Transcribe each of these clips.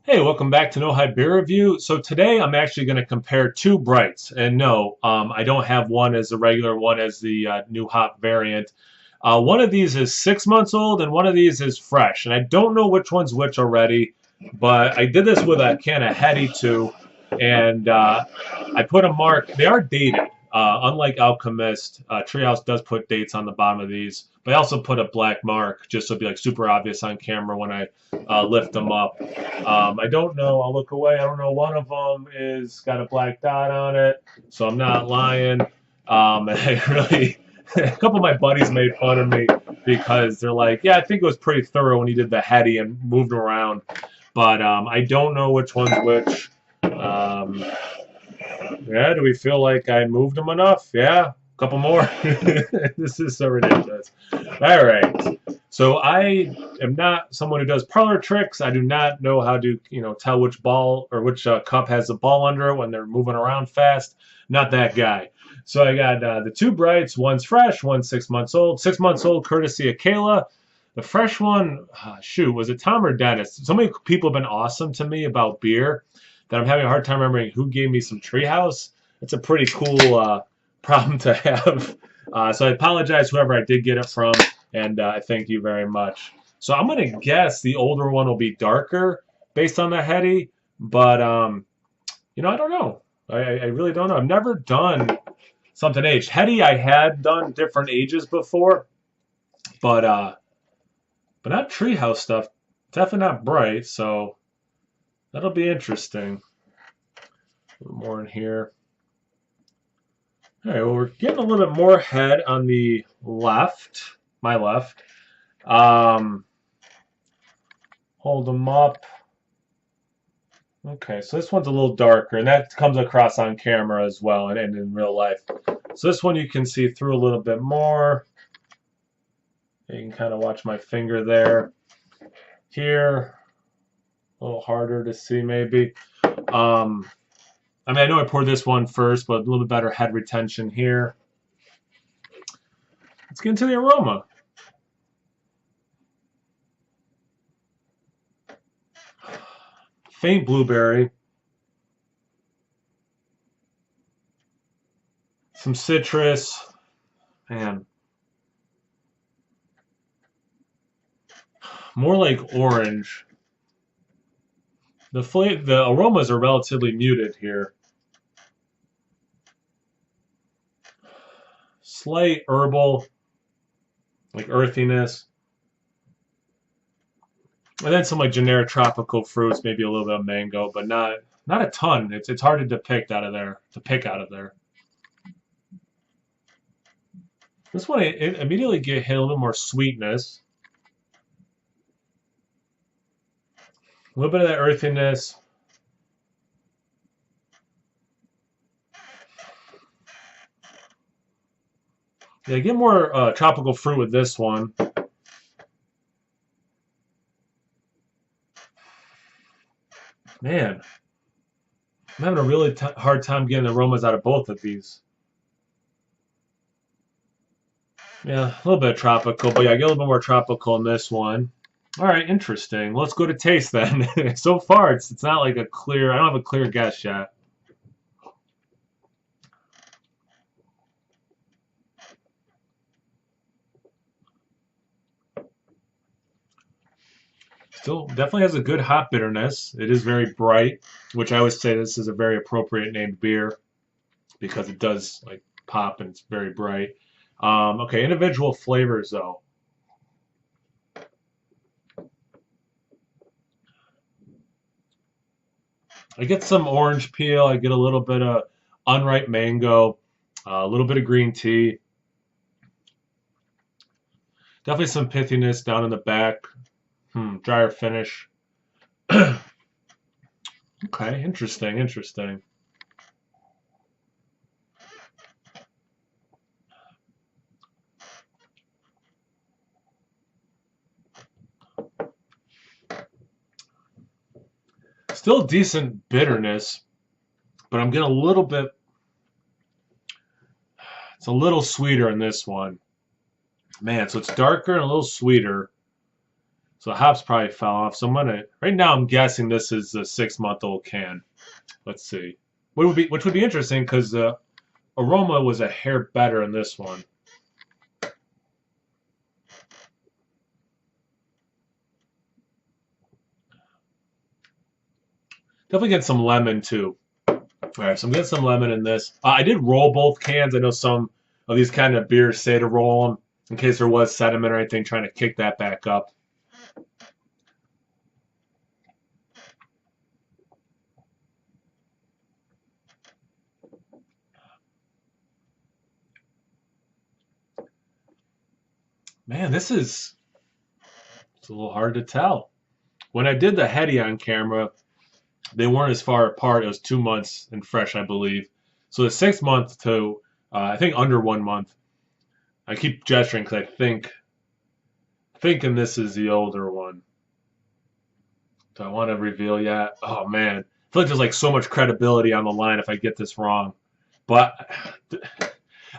Hey, welcome back to No Hype Beer Review. So today I'm actually going to compare two Brights, and no, I don't have one as the regular, one as the new hop variant. One of these is 6 months old, and one of these is fresh, and I don't know which one's which already. But I did this with a can of Hetty too, and I put a mark. They are dated, unlike Alchemist. Treehouse does put dates on the bottom of these, but I also put a black mark just so it'd be like super obvious on camera when I lift them up. I don't know. I'll look away. I don't know. One of them is got a black dot on it, so I'm not lying. And I really, a couple of my buddies made fun of me because they're like, "Yeah, I think it was pretty thorough when he did the heady and moved around," but I don't know which one's which. Um, yeah, do we feel like I moved them enough? Yeah, a couple more. This is so ridiculous. All right. So I am not someone who does parlor tricks. I do not know how to, tell which ball or which cup has the ball under it when they're moving around fast. Not that guy. So I got the two Brights. One's fresh, one's 6 months old. 6 months old, courtesy of Kayla. The fresh one, shoot, was it Tom or Dennis? So many people have been awesome to me about beer that I'm having a hard time remembering who gave me some Treehouse. It's a pretty cool problem to have. So I apologize whoever I did get it from, and I thank you very much. So I'm gonna guess the older one will be darker based on the heady, but I don't know. I really don't know. I've never done something aged. Heady I had done different ages before, but not Treehouse stuff. Definitely not bright. So that'll be interesting. A little more in here. All right, well, we're getting a little bit more head on the left, my left. Um, hold them up. Okay, so this one's a little darker, and that comes across on camera as well and in real life. So this one you can see through a little bit more. You can kind of watch my finger there. Here, a little harder to see maybe. Um, I know I poured this one first, but a little bit better head retention here. Let's get into the aroma. Faint blueberry, some citrus, man, more like orange. The aromas are relatively muted here. Slight herbal, like earthiness, and then some like generic tropical fruits, maybe a little bit of mango, but not a ton. It's hard to depict out of there to pick out of there. This one it immediately get hit a little more sweetness, a little bit of that earthiness. Yeah, get more tropical fruit with this one. Man, I'm having a really hard time getting aromas out of both of these. Yeah, a little bit tropical, but yeah, I get a little bit more tropical in this one. All right, interesting. Let's go to taste then. So far, it's not like a clear. I don't have a clear guess yet. Still, definitely has a good hop bitterness. It is very bright, which I always say this is a very appropriate named beer because it does like pop and it's very bright. Okay, individual flavors though. I get some orange peel. I get a little bit of unripe mango, a little bit of green tea. Definitely some pithiness down in the back. Drier finish. Okay, interesting, interesting. Still decent bitterness, but I'm getting a little bit. It's a little sweeter in this one. Man, so it's darker and a little sweeter. So the hops probably fell off. So I'm gonna right now I'm guessing this is a 6-month-old can. Let's see. Which would be interesting because the aroma was a hair better in this one. Definitely get some lemon too. All right, so I'm getting some lemon in this. I did roll both cans. I know some of these kind of beers say to roll them in case there was sediment or anything, trying to kick that back up. Man, it's a little hard to tell. When I did the Heady on camera, they weren't as far apart. It was 2 months and fresh, I believe. So the 6 month to I think under 1 month. I keep gesturing because thinking this is the older one. Do I want to reveal yet? Oh man, I feel like there's like so much credibility on the line if I get this wrong. But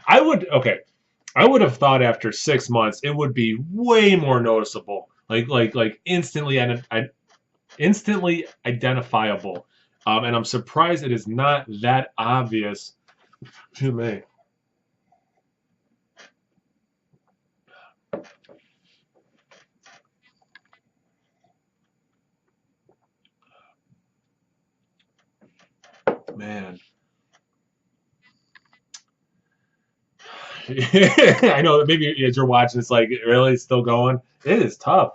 I would have thought after 6 months it would be way more noticeable, like instantly identifiable. And I'm surprised it is not that obvious to me. Man. I know maybe as you're watching, it's like, really still going? It is tough.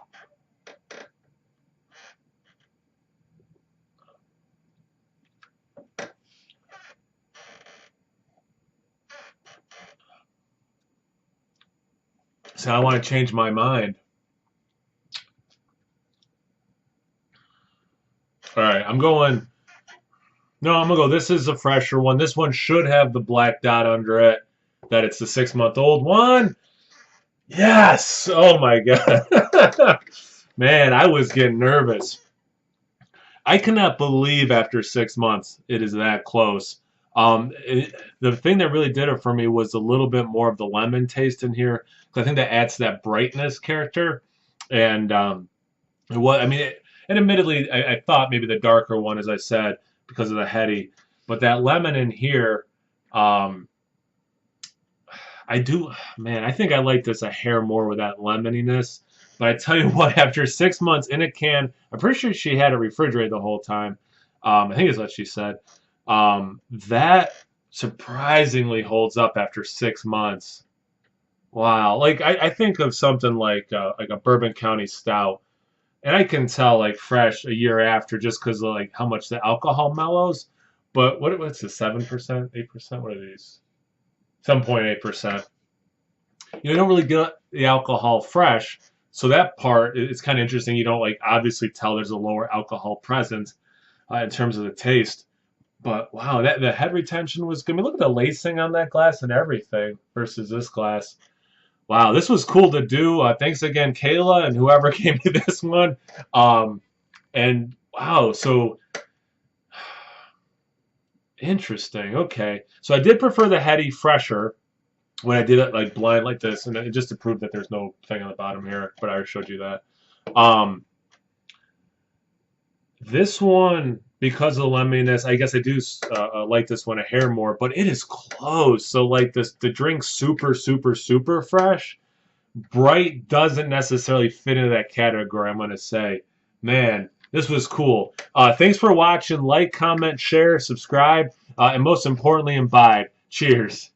So I want to change my mind. All right, I'm going. No, I'm gonna go. This is a fresher one. This one should have the black dot under it. That it's the 6-month-old one. Yes! Oh my god. Man, I was getting nervous. I cannot believe after 6 months it is that close. The thing that really did it for me was a little bit more of the lemon taste in here. I think that adds to that brightness character. And what I mean, and admittedly, I thought maybe the darker one, as I said, because of the heady, but that lemon in here, um, I do, man. I think I like this a hair more with that lemoniness. But I tell you what, after 6 months in a can, I'm pretty sure she had it refrigerated the whole time. I think is what she said. That surprisingly holds up after 6 months. Wow, like I think of something like a Bourbon County Stout, and I can tell like fresh a year after just because of like how much the alcohol mellows. But what's the 7%, 8%? What are these? 7.8%. You don't really get the alcohol fresh, so that part it's kind of interesting. You don't like obviously tell there's a lower alcohol present in terms of the taste. But wow, that the head retention was good. I mean, look at the lacing on that glass and everything versus this glass. Wow, this was cool to do. Thanks again, Kayla, and whoever gave me this one. And wow, so interesting. Okay, so I did prefer the heady fresher when I did it like blind like this, and just to prove that there's no thing on the bottom here. But I already showed you that. Um, this one, because of the lemoniness, I guess I do like this one a hair more, but it is close. So like this, the drink's super, super, super fresh. Bright doesn't necessarily fit into that category, I'm going to say. Man, this was cool. Thanks for watching. Like, comment, share, subscribe, and most importantly, imbibe. Cheers.